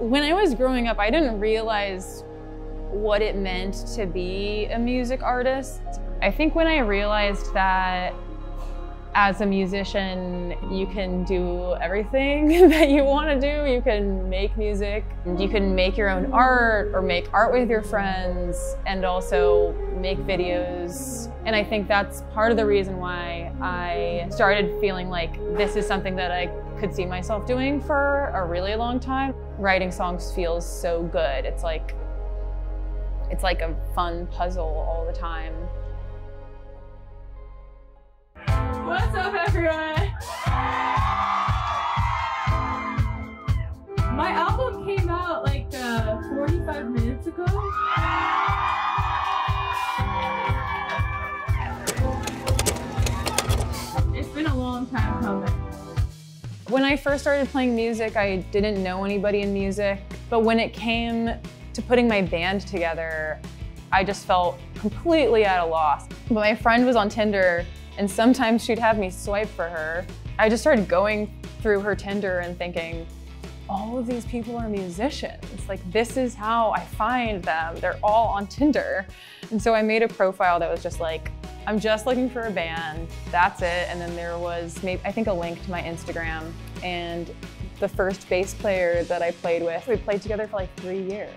When I was growing up, I didn't realize what it meant to be a music artist. I think when I realized that as a musician, you can do everything that you want to do. You can make music, you can make your own art or make art with your friends and also make videos. And I think that's part of the reason why I started feeling like this is something that I could see myself doing for a really long time. Writing songs feels so good. It's like a fun puzzle all the time. What's up, everyone? My album came out like 45 minutes ago. It's been a long time coming. When I first started playing music, I didn't know anybody in music, but when it came to putting my band together, I just felt completely at a loss. But my friend was on Tinder, and sometimes she'd have me swipe for her. I just started going through her Tinder and thinking, all of these people are musicians. Like, this is how I find them. They're all on Tinder. And so I made a profile that was just like, I'm just looking for a band, that's it. And then there was, maybe, I think, a link to my Instagram. And the first bass player that I played with, we played together for like 3 years.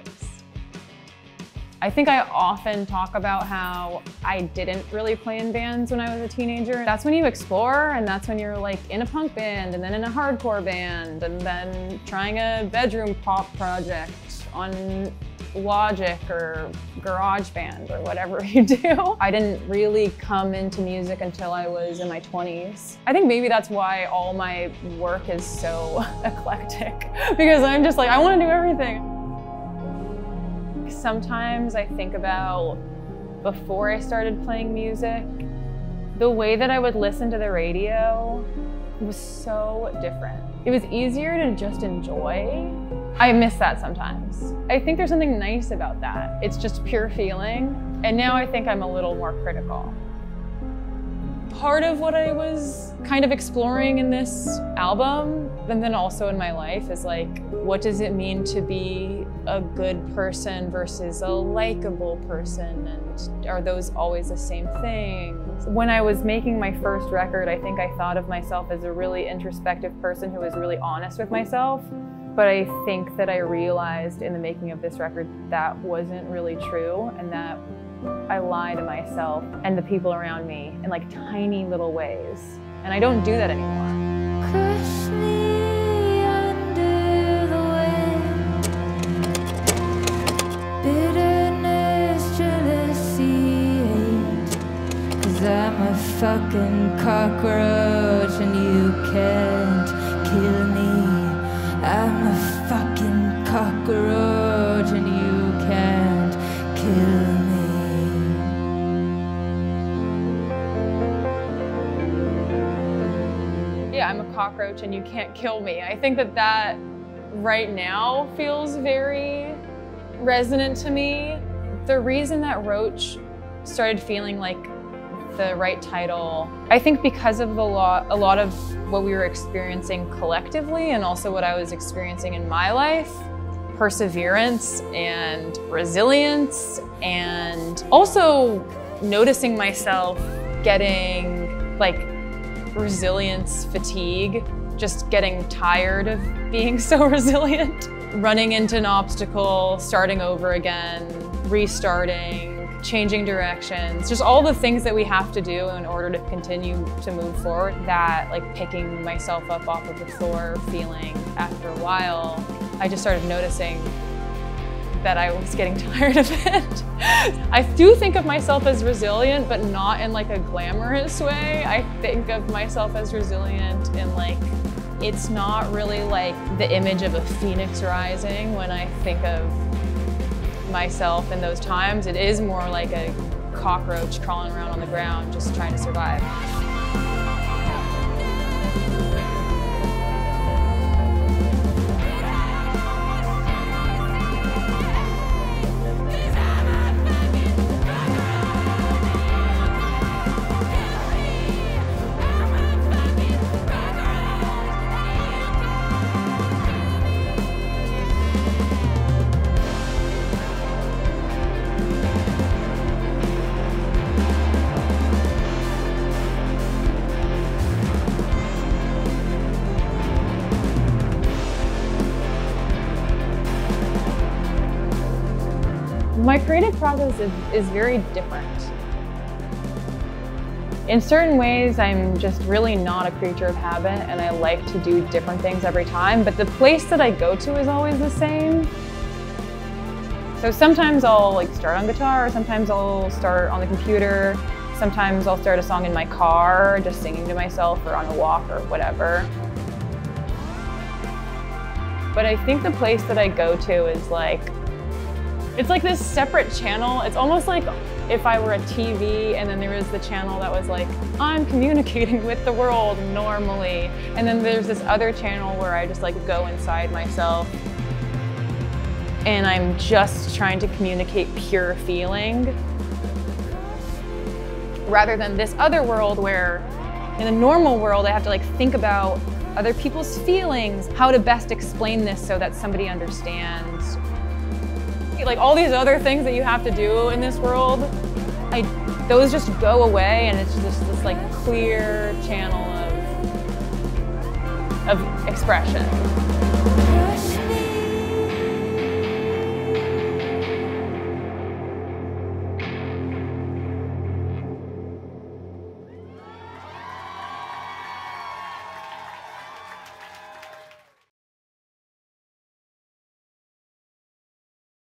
I think I often talk about how I didn't really play in bands when I was a teenager. That's when you explore, and that's when you're like in a punk band and then in a hardcore band and then trying a bedroom pop project on Logic or GarageBand or whatever you do. I didn't really come into music until I was in my 20s. I think maybe that's why all my work is so eclectic, because I'm just like, I want to do everything. Sometimes I think about before I started playing music, the way that I would listen to the radio was so different. It was easier to just enjoy. I miss that sometimes. I think there's something nice about that. It's just pure feeling. And now I think I'm a little more critical. Part of what I was kind of exploring in this album, and then also in my life, is like, what does it mean to be a good person versus a likable person? And are those always the same thing? When I was making my first record, I think I thought of myself as a really introspective person who was really honest with myself. But I think that I realized in the making of this record that wasn't really true, and that I lie to myself and the people around me in like tiny little ways. And I don't do that anymore. Crush me under the wind. Bitterness, jealousy, hate. 'Cause I'm a fucking cockroach and you can't kill me. I'm a fucking cockroach and you can't kill me. Yeah, I'm a cockroach and you can't kill me. I think that that right now feels very resonant to me. The reason that Roach started feeling like the right title, I think because of a lot of what we were experiencing collectively and also what I was experiencing in my life. Perseverance and resilience, and also noticing myself getting like resilience fatigue, just getting tired of being so resilient. Running into an obstacle, starting over again, restarting, changing directions, just all the things that we have to do in order to continue to move forward. That like picking myself up off of the floor feeling after a while, I just started noticing that I was getting tired of it. I do think of myself as resilient, but not in like a glamorous way. I think of myself as resilient in like, it's not really like the image of a phoenix rising when I think of myself in those times. It is more like a cockroach crawling around on the ground, just trying to survive. My creative process is very different. In certain ways, I'm just really not a creature of habit, and I like to do different things every time, but the place that I go to is always the same. So sometimes I'll start on guitar, sometimes I'll start on the computer, sometimes I'll start a song in my car, just singing to myself or on a walk or whatever. But I think the place that I go to is it's like this separate channel. It's almost like if I were a TV and then there was the channel that was like, I'm communicating with the world normally. And then there's this other channel where I just go inside myself and I'm just trying to communicate pure feeling. Rather than this other world where in the normal world I have to think about other people's feelings, how to best explain this so that somebody understands. All these other things that you have to do in this world, those just go away, and it's just this clear channel of expression.